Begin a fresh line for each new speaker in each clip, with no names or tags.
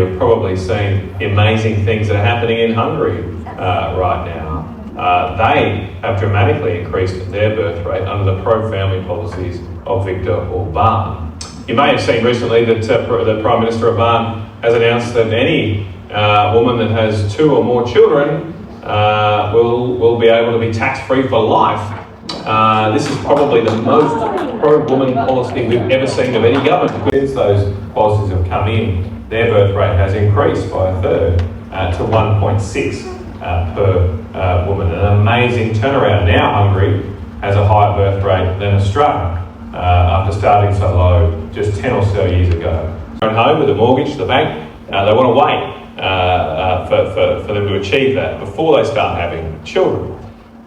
have probably seen the amazing things that are happening in Hungary right now. They have dramatically increased their birth rate under the pro-family policies of Viktor Orban. You may have seen recently that the Prime Minister Orban has announced that any woman that has 2 or more children will be able to be tax-free for life. This is probably the most pro-woman policy we've ever seen of any government. Since those policies have come in, their birth rate has increased by a third to 1.6 per woman. An amazing turnaround. Now Hungary has a higher birth rate than Australia after starting so low just 10 or so years ago. At home with a mortgage, the bank, they want to wait for them to achieve that before they start having children.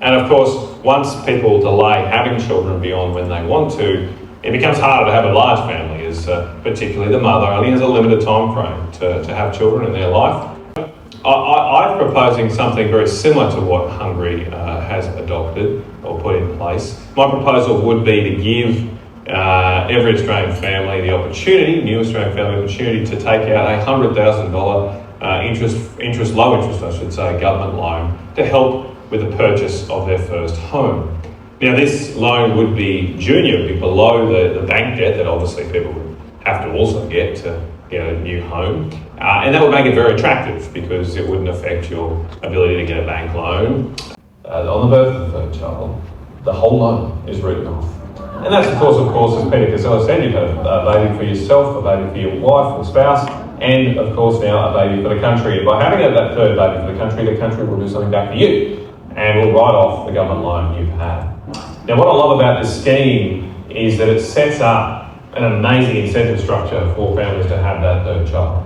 And of course, once people delay having children beyond when they want to, it becomes harder to have a large family, as particularly the mother only has a limited time frame to have children in their life. I'm proposing something very similar to what Hungary has adopted or put in place. My proposal would be to give every Australian family the opportunity, new Australian family opportunity, to take out a $100,000 low interest, I should say, government loan to help with the purchase of their first home. Now, this loan would be junior, it would be below the bank debt that obviously people would have to also get to get a new home. And that would make it very attractive because it wouldn't affect your ability to get a bank loan. On the birth of the third child, the whole loan is written off. And that's, of course, as Peter Casella said, you've had a baby for yourself, a baby for your wife or spouse, and of course now a baby for the country. And by having that third baby for the country will do something back for you and will write off the government loan you've had. Now, what I love about this scheme is that it sets up an amazing incentive structure for families to have that third child.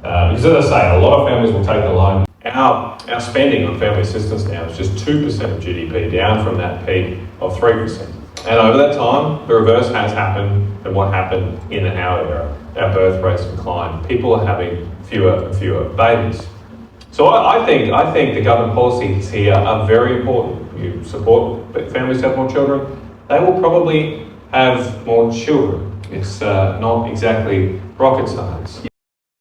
Because as I say, a lot of families will take the loan. Our spending on family assistance now is just 2% of GDP, down from that peak of 3%. And over that time, the reverse has happened than what happened in our era. Our birth rates decline. People are having fewer and fewer babies. So I think the government policies here are very important. You support families to have more children, they will probably have more children. It's not exactly rocket science.